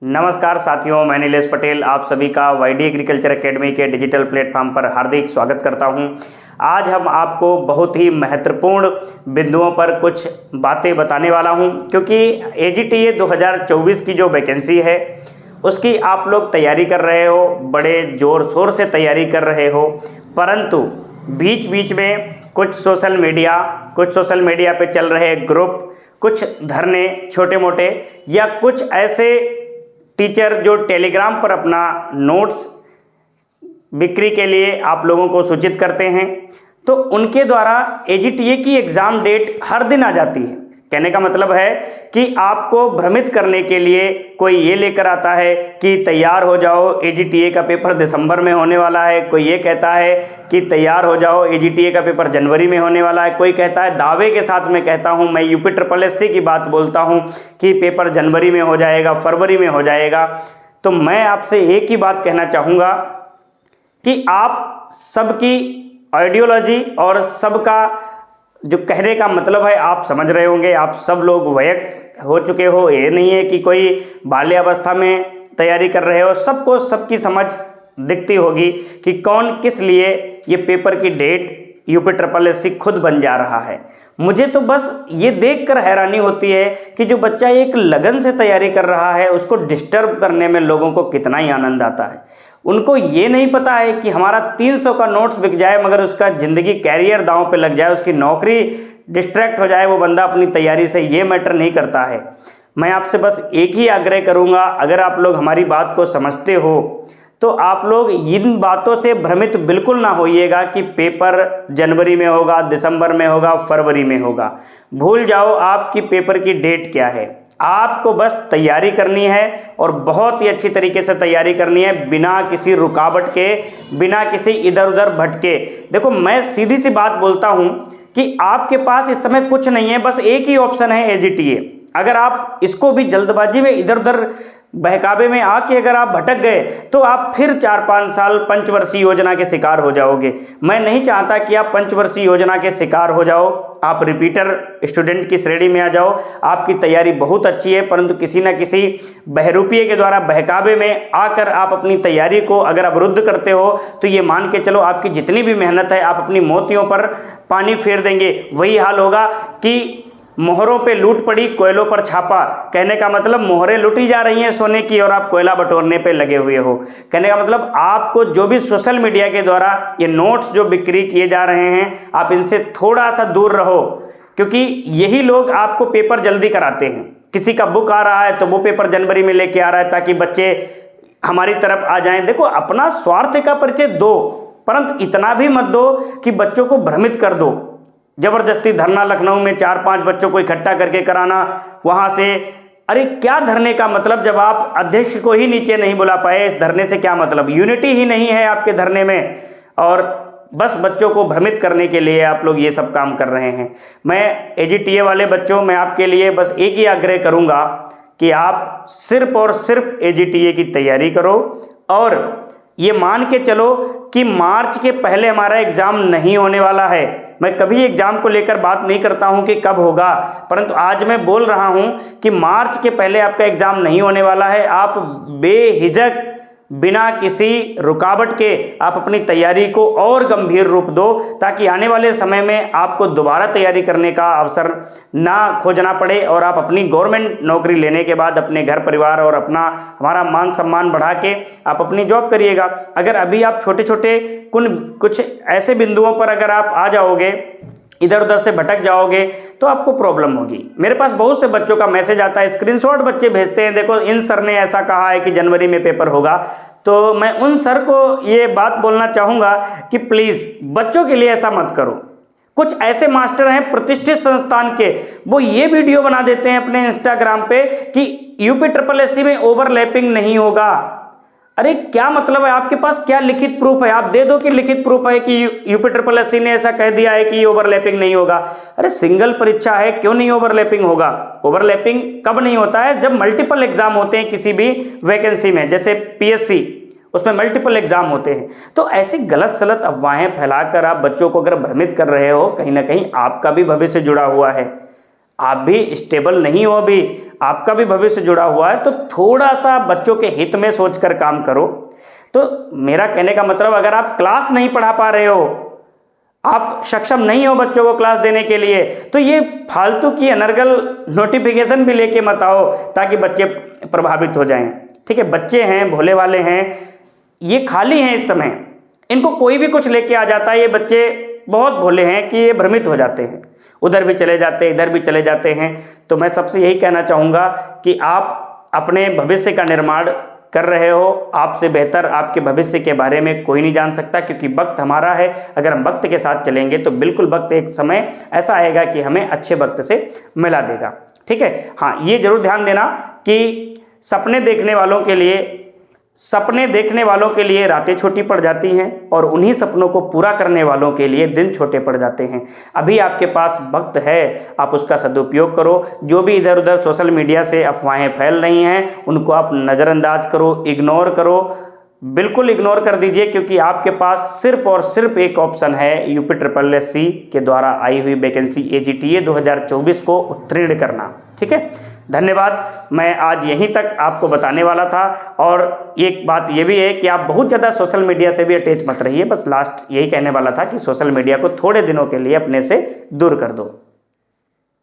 नमस्कार साथियों, मैं नीलेश पटेल आप सभी का वाईडी एग्रीकल्चर एकेडमी के डिजिटल प्लेटफॉर्म पर हार्दिक स्वागत करता हूं। आज हम आपको बहुत ही महत्वपूर्ण बिंदुओं पर कुछ बातें बताने वाला हूं, क्योंकि एजीटीए 2024 की जो वैकेंसी है उसकी आप लोग तैयारी कर रहे हो, बड़े ज़ोर शोर से तैयारी कर रहे हो, परंतु बीच बीच में कुछ सोशल मीडिया पे चल रहे ग्रुप, कुछ धरने छोटे मोटे, या कुछ ऐसे टीचर जो टेलीग्राम पर अपना नोट्स बिक्री के लिए आप लोगों को सूचित करते हैं, तो उनके द्वारा एजीटीए की एग्ज़ाम डेट हर दिन आ जाती है। कहने का मतलब है कि आपको भ्रमित करने के लिए कोई ये लेकर आता है कि तैयार हो जाओ, एजीटीए का पेपर दिसंबर में होने वाला है। कोई ये कहता है कि तैयार हो जाओ, एजीटीए का पेपर जनवरी में होने वाला है। कोई कहता है, दावे के साथ मैं कहता हूँ, मैं यूपी की बात बोलता हूँ कि पेपर जनवरी में हो जाएगा, फरवरी में हो जाएगा। तो मैं आपसे एक ही बात कहना चाहूँगा कि आप सबकी आइडियोलॉजी और सबका जो कहने का मतलब है आप समझ रहे होंगे। आप सब लोग वयस्क हो चुके हो, ये नहीं है कि कोई बाल्यावस्था में तैयारी कर रहे हो। सबको सबकी समझ दिखती होगी कि कौन किस लिए ये पेपर की डेट यूपी खुद बन जा रहा है। मुझे तो बस ये देखकर हैरानी होती है कि जो बच्चा एक लगन से तैयारी कर रहा है उसको डिस्टर्ब करने में लोगों को कितना ही आनंद आता है। उनको ये नहीं पता है कि हमारा 300 का नोट्स बिक जाए मगर उसका ज़िंदगी कैरियर दांव पे लग जाए, उसकी नौकरी डिस्ट्रैक्ट हो जाए, वो बंदा अपनी तैयारी से, ये मैटर नहीं करता है। मैं आपसे बस एक ही आग्रह करूँगा, अगर आप लोग हमारी बात को समझते हो तो आप लोग इन बातों से भ्रमित बिल्कुल ना होइएगा कि पेपर जनवरी में होगा, दिसंबर में होगा, फरवरी में होगा। भूल जाओ आपकी पेपर की डेट क्या है। आपको बस तैयारी करनी है और बहुत ही अच्छी तरीके से तैयारी करनी है, बिना किसी रुकावट के, बिना किसी इधर उधर भटके। देखो, मैं सीधी सी बात बोलता हूँ कि आपके पास इस समय कुछ नहीं है, बस एक ही ऑप्शन है, एजीटीए। अगर आप इसको भी जल्दबाजी में इधर उधर बहकावे में आके अगर आप भटक गए तो आप फिर 4-5 साल पंचवर्षीय योजना के शिकार हो जाओगे। मैं नहीं चाहता कि आप पंचवर्षीय योजना के शिकार हो जाओ, आप रिपीटर स्टूडेंट की श्रेणी में आ जाओ। आपकी तैयारी बहुत अच्छी है, परंतु किसी न किसी बहरूपिये के द्वारा बहकावे में आकर आप अपनी तैयारी को अगर अवरुद्ध करते हो तो ये मान के चलो आपकी जितनी भी मेहनत है आप अपनी मोतियों पर पानी फेर देंगे। वही हाल होगा कि मोहरों पे लूट पड़ी, कोयलों पर छापा। कहने का मतलब मोहरें लूटी जा रही हैं सोने की और आप कोयला बटोरने पे लगे हुए हो। कहने का मतलब आपको जो भी सोशल मीडिया के द्वारा ये नोट्स जो बिक्री किए जा रहे हैं, आप इनसे थोड़ा सा दूर रहो, क्योंकि यही लोग आपको पेपर जल्दी कराते हैं। किसी का बुक आ रहा है तो वो पेपर जनवरी में लेके आ रहा है ताकि बच्चे हमारी तरफ आ जाएं। देखो, अपना स्वार्थ का परिचय दो, परंतु इतना भी मत दो कि बच्चों को भ्रमित कर दो। जबरदस्ती धरना लखनऊ में 4-5 बच्चों को इकट्ठा करके कराना, वहां से, अरे क्या धरने का मतलब, जब आप अध्यक्ष को ही नीचे नहीं बुला पाए, इस धरने से क्या मतलब? यूनिटी ही नहीं है आपके धरने में, और बस बच्चों को भ्रमित करने के लिए आप लोग ये सब काम कर रहे हैं। मैं एजीटीए वाले बच्चों, मैं आपके लिए बस एक ही आग्रह करूंगा कि आप सिर्फ और सिर्फ एजीटीए की तैयारी करो, और ये मान के चलो कि मार्च के पहले हमारा एग्ज़ाम नहीं होने वाला है। मैं कभी एग्ज़ाम को लेकर बात नहीं करता हूं कि कब होगा, परंतु आज मैं बोल रहा हूं कि मार्च के पहले आपका एग्ज़ाम नहीं होने वाला है। आप बेहिचक, बिना किसी रुकावट के आप अपनी तैयारी को और गंभीर रूप दो, ताकि आने वाले समय में आपको दोबारा तैयारी करने का अवसर ना खोजना पड़े और आप अपनी गवर्नमेंट नौकरी लेने के बाद अपने घर परिवार और अपना हमारा मान सम्मान बढ़ा के आप अपनी जॉब करिएगा। अगर अभी आप छोटे छोटे कुछ ऐसे बिंदुओं पर अगर आप आ जाओगे, इधर उधर से भटक जाओगे, तो आपको प्रॉब्लम होगी। मेरे पास बहुत से बच्चों का मैसेज आता है, स्क्रीनशॉट बच्चे भेजते हैं, देखो इन सर ने ऐसा कहा है कि जनवरी में पेपर होगा। तो मैं उन सर को ये बात बोलना चाहूँगा कि प्लीज़ बच्चों के लिए ऐसा मत करो। कुछ ऐसे मास्टर हैं प्रतिष्ठित संस्थान के, वो ये वीडियो बना देते हैं अपने इंस्टाग्राम पे कि यूपी में ओवरलैपिंग नहीं होगा। अरे क्या मतलब है? आपके पास क्या लिखित प्रूफ है? आप दे दो कि लिखित प्रूफ है कि यूपी ने ऐसा कह दिया है कि ओवरलैपिंग नहीं होगा। अरे सिंगल परीक्षा है, क्यों नहीं ओवरलैपिंग होगा? ओवरलैपिंग कब नहीं होता है? जब मल्टीपल एग्जाम होते हैं किसी भी वैकेंसी में, जैसे पीएससी, उसमें मल्टीपल एग्जाम होते हैं। तो ऐसी गलत सलत अफवाहें फैलाकर आप बच्चों को अगर भ्रमित कर रहे हो, कहीं ना कहीं आपका भी भविष्य जुड़ा हुआ है। आप भी स्टेबल नहीं हो अभी। आपका भी भविष्य जुड़ा हुआ है, तो थोड़ा सा बच्चों के हित में सोचकर काम करो। तो मेरा कहने का मतलब, अगर आप क्लास नहीं पढ़ा पा रहे हो, आप सक्षम नहीं हो बच्चों को क्लास देने के लिए, तो ये फालतू की अनर्गल नोटिफिकेशन भी लेके मत आओ ताकि बच्चे प्रभावित हो जाएं। ठीक है, बच्चे हैं, भोले वाले हैं, ये खाली हैं इस समय, इनको कोई भी कुछ लेके आ जाता है। ये बच्चे बहुत भोले हैं कि ये भ्रमित हो जाते हैं, उधर भी चले जाते हैं, इधर भी चले जाते हैं। तो मैं सबसे यही कहना चाहूँगा कि आप अपने भविष्य का निर्माण कर रहे हो, आपसे बेहतर आपके भविष्य के बारे में कोई नहीं जान सकता, क्योंकि वक्त हमारा है। अगर हम वक्त के साथ चलेंगे तो बिल्कुल वक्त एक समय ऐसा आएगा कि हमें अच्छे वक्त से मिला देगा। ठीक है, हाँ, ये जरूर ध्यान देना कि सपने देखने वालों के लिए रातें छोटी पड़ जाती हैं और उन्हीं सपनों को पूरा करने वालों के लिए दिन छोटे पड़ जाते हैं। अभी आपके पास वक्त है, आप उसका सदुपयोग करो। जो भी इधर उधर सोशल मीडिया से अफवाहें फैल रही हैं, उनको आप नज़रअंदाज करो, इग्नोर करो, बिल्कुल इग्नोर कर दीजिए, क्योंकि आपके पास सिर्फ और सिर्फ एक ऑप्शन है, UPSSC के द्वारा आई हुई वैकेंसी AGTA 2024 को उत्तीर्ण करना। ठीक है, धन्यवाद। मैं आज यहीं तक आपको बताने वाला था। और एक बात ये भी है कि आप बहुत ज़्यादा सोशल मीडिया से भी अटैच मत रहिए। बस लास्ट यही कहने वाला था कि सोशल मीडिया को थोड़े दिनों के लिए अपने से दूर कर दो।